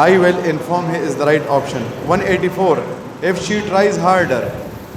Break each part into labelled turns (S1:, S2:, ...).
S1: I will inform him is the right option. 184, if she tries harder,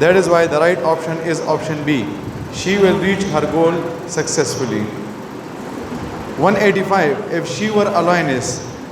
S1: That is why the right option is option B. She will reach her goal successfully. 185, if she were a lioness,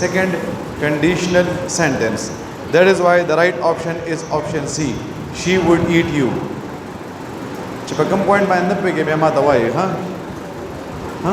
S1: Second conditional sentence. That is why the right option is option C. She would eat you. Coba kamu poin main nape ke biar mata wai, ha? Ha?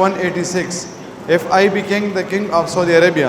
S1: 186, if I became the king of Saudi Arabia,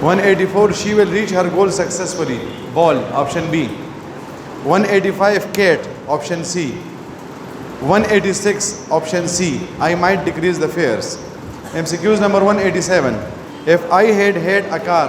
S1: 184, she will reach her goal successfully, ball, option B. 185, cat, option C. 186, option C, I might decrease the fares. MCQs number 187, if I had a car,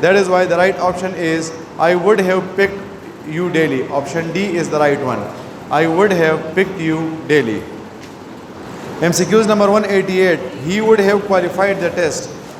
S1: That is why the right option is I would have picked you daily. Option D is the right one. I would have picked you daily. MCQs number 188, he would have qualified the test.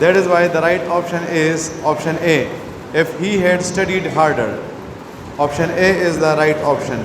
S1: That is why the right option is option A, if he had studied harder. Option A is the right option.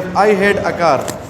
S1: if I had a car।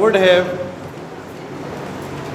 S1: would have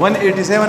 S1: 187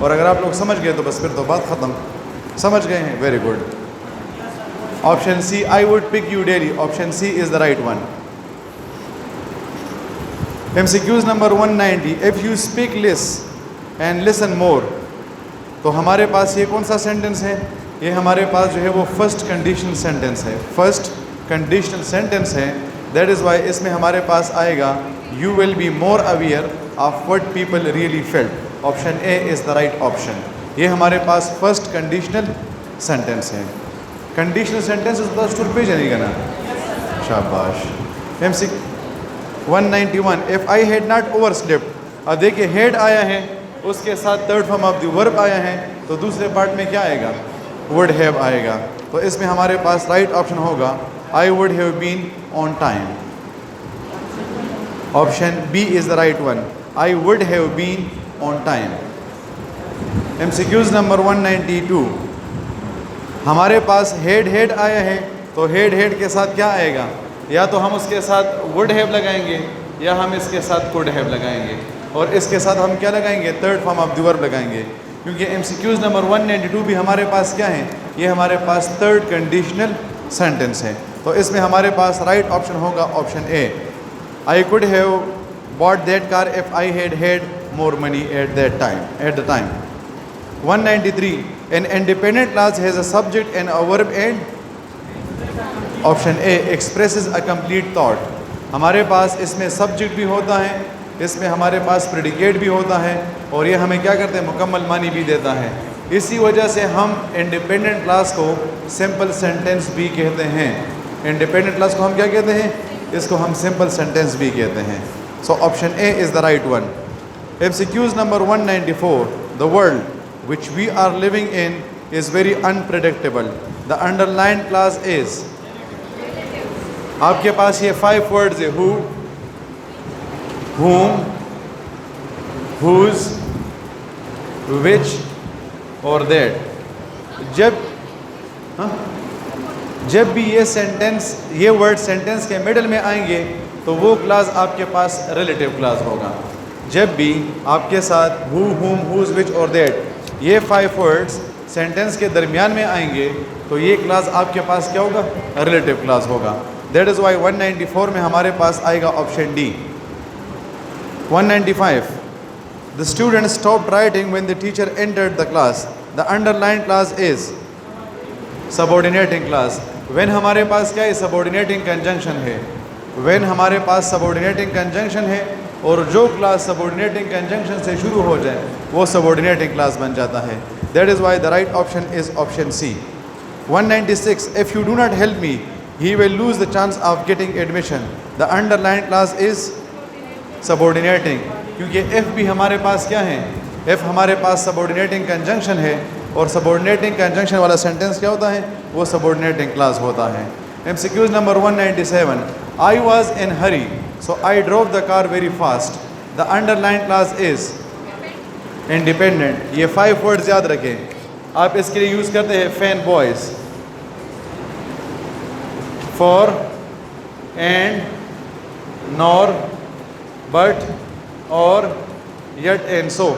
S1: اور اگر آپ لوگ سمجھ گئے تو بس پھر تو بات ختم. سمجھ گئے ہیں؟ Very good. Option C, I would pick you daily. Option C is the right one. MCQs number 190. If you speak less and listen more. تو ہمارے پاس یہ کون سا سینٹنس ہے؟ یہ ہمارے پاس جو ہے وہ فرسٹ کنڈیشنل سینٹنس ہے. فرسٹ کنڈیشنل سینٹنس ہے. دیٹ از وائی اس میں ہمارے پاس آئے گا you will be more aware of what people really felt. Option A is the right option. یہ ہمارے پاس فرسٹ کنڈیشنل سینٹنس ہے. کنڈیشنل سینٹنس اسٹور پہ جانے گا نا. شاباش. MC 191. If I had not overslept. اب دیکھیے ہیڈ آیا ہے, اس کے ساتھ تھرڈ فارم آف دی ورب آیا ہے, تو دوسرے پارٹ میں کیا آئے گا؟ would have آئے گا. تو اس میں ہمارے پاس رائٹ آپشن ہوگا I would have been on time. Option B is the right one. I would have been on time. MCQs number 192. ہمارے پاس ہیڈ آیا ہے, تو ہیڈ کے ساتھ کیا آئے گا؟ یا تو ہم اس کے ساتھ would have لگائیں گے, یا ہم اس کے ساتھ could have لگائیں گے, اور اس کے ساتھ ہم کیا لگائیں گے؟ تھرڈ فارم آف دی ورب لگائیں گے. کیونکہ MCQs نمبر 192 بھی ہمارے پاس کیا ہیں؟ یہ ہمارے پاس تھرڈ کنڈیشنل سینٹنس ہے. تو اس میں ہمارے پاس رائٹ آپشن ہوگا option a. I could have bought that car if I had more money at the time. 193. An independent clause has a subject and a verb and option A expresses a complete thought. ہمارے پاس اس میں subject بھی ہوتا ہے, اس میں ہمارے پاس predicate بھی ہوتا ہے, اور یہ ہمیں کیا کرتے ہیں؟ مکمل معنی بھی دیتا ہے. اسی وجہ سے ہم انڈیپینڈنٹ کلاس کو سمپل سینٹنس بھی کہتے ہیں. انڈیپینڈنٹ کلاس کو ہم کیا کہتے ہیں؟ اس کو ہم سمپل سینٹنس بھی کہتے ہیں. So option A is the right one. MCQs number 194. The world which we are living in is very unpredictable. The underlined clause is. آپ کے پاس یہ 5 words ہے: who, whom, whose, which اور that. جب بھی یہ سینٹنس, یہ ورڈ سینٹنس کے مڈل میں آئیں گے تو وہ کلاس آپ کے پاس ریلیٹیو کلاس ہوگا. جب بھی آپ کے ساتھ who, whom, whose, which اور that یہ 5 words سینٹنس کے درمیان میں آئیں گے تو یہ کلاس آپ کے پاس کیا ہوگا؟ ریلیٹیو کلاس ہوگا. دیٹ از وائی 194 میں ہمارے پاس آئے گا option D. 195. The student stopped writing when the teacher entered the class. The underlined clause is subordinating clause. When ہمارے پاس کیا ہے؟ subordinating conjunction ہے. when ہمارے پاس subordinating conjunction ہے اور جو clause subordinating conjunction سے شروع ہو جائے وہ subordinating clause بن جاتا ہے. That is why the right option is option C. 196. If you do not help me, he will lose the chance of getting admission. The underlined clause is subordinating. کیونکہ if بھی ہمارے پاس کیا ہے؟ if ہمارے پاس subordinating conjunction ہے, اور subordinating conjunction والا sentence کیا ہوتا ہے؟ وہ subordinating clause ہوتا ہے. MCQs number 197. I was in hurry, so I drove the car very fast. The underlined clause is independent. یہ 5 words یاد رکھیں. آپ اس کے لیے یوز کرتے ہیں fan boys, for, and, nor, but, اور, yet and so.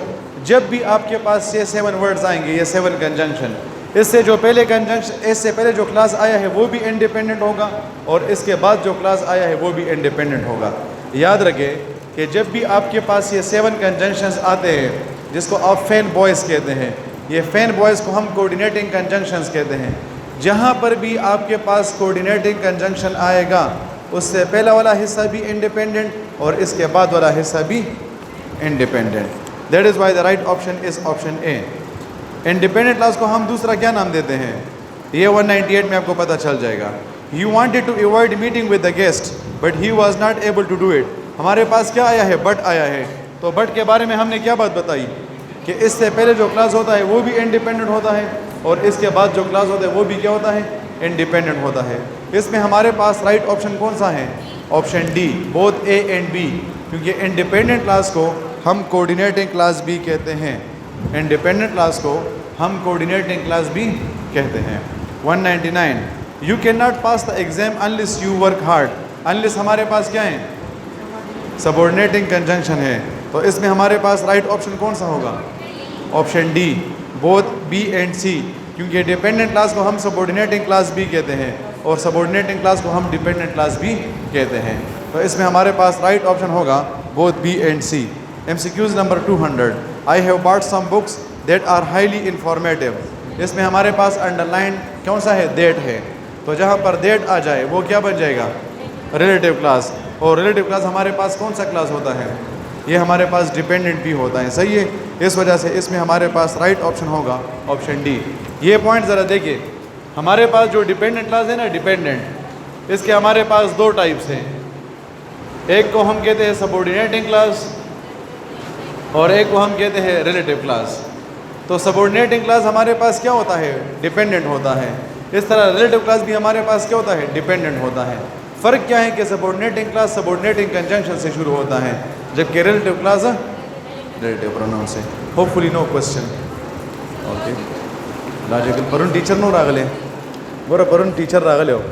S1: جب بھی آپ کے پاس یہ 7 words آئیں گے, یہ 7 کنجنکشن, اس سے جو پہلے کنجنکشن, اس سے پہلے جو کلاس آیا ہے وہ بھی انڈیپینڈنٹ ہوگا, اور اس کے بعد جو کلاس آیا ہے وہ بھی انڈیپینڈنٹ ہوگا. یاد رکھیں کہ جب بھی آپ کے پاس یہ 7 کنجنکشنز آتے ہیں جس کو آپ فین بوائز کہتے ہیں, یہ فین بوائز کو ہم کوآرڈینیٹنگ کنجنکشنز کہتے ہیں. جہاں پر بھی آپ کے پاس کوآرڈینیٹنگ کنجنکشن آئے گا اس سے پہلا والا حصہ بھی انڈیپینڈنٹ اور اس کے بعد والا حصہ بھی independent. That is why the right option is option a. Independent class کو ہم دوسرا کیا نام دیتے ہیں؟ یہ 198 میں آپ کو پتہ چل جائے گا. He wanted to avoid meeting with the guest but he was not able to do it. ہمارے پاس کیا آیا ہے؟ بٹ آیا ہے. تو بٹ کے بارے میں ہم نے کیا بات بتائی کہ اس سے پہلے جو کلاس ہوتا ہے وہ بھی انڈیپینڈنٹ ہوتا ہے, اور اس کے بعد جو کلاس ہوتا ہے وہ بھی کیا ہوتا ہے؟ انڈیپینڈنٹ ہوتا ہے. اس میں ہمارے پاس رائٹ آپشن کون سا ہے؟ Option D, both A and B. کیونکہ انڈیپینڈنٹ کلاس کو ہم کوآرڈینیٹنگ کلاس بھی کہتے ہیں. انڈیپینڈنٹ کلاس کو ہم کوآرڈینیٹنگ کلاس بھی کہتے ہیں. 199. You can not pass the exam unless you work hard. Unless ہمارے پاس کیا ہے؟ سبورڈینیٹنگ کنجنکشن ہے. تو اس میں ہمارے پاس رائٹ آپشن کون سا ہوگا؟ Option D both B and C, کیونکہ ڈیپینڈنٹ کلاس کو ہم سبورڈینیٹنگ کلاس بھی کہتے ہیں اور سبورڈینیٹنگ کلاس کو ہم ڈیپینڈنٹ کلاس بھی کہتے ہیں. تو اس میں ہمارے پاس رائٹ آپشن ہوگا both B and C. MCQs number 200. I have bought some books that are highly informative. اس میں ہمارے پاس انڈر لائن کون سا ہے؟ دیٹ ہے. تو جہاں پر دیٹ آ جائے وہ کیا بن جائے گا؟ Relative clause. اور ریلیٹیو کلاس ہمارے پاس کون سا کلاس ہوتا ہے؟ یہ ہمارے پاس ڈیپینڈنٹ بھی ہوتا ہے. صحیح ہے. اس وجہ سے اس میں ہمارے پاس رائٹ آپشن ہوگا آپشن ڈی. یہ پوائنٹ ذرا دیکھیے، ہمارے پاس جو ڈیپینڈنٹ کلاس ہے نا، ڈیپینڈنٹ، اس کے ہمارے پاس دو ٹائپس ہیں. ایک کو ہم کہتے ہیں سبورڈینیٹنگ کلاس اور ایک کو ہم کہتے ہیں ریلیٹیو کلاس. تو سبورڈینیٹنگ کلاس ہمارے پاس کیا ہوتا ہے؟ ڈیپینڈنٹ ہوتا ہے. اس طرح ریلیٹیو کلاس بھی ہمارے پاس کیا ہوتا ہے؟ ڈیپینڈنٹ ہوتا ہے. فرق کیا ہے کہ سبورڈینیٹنگ کلاس سبورڈینیٹنگ کنجنکشن سے شروع ہوتا ہے، جبکہ ریلیٹیو کلاس ریلیٹیو پروناؤن سے. Hopefully no question. Okay logical. پرون ٹیچر نو راغلے، برا پرون ٹیچر راغلے ہو.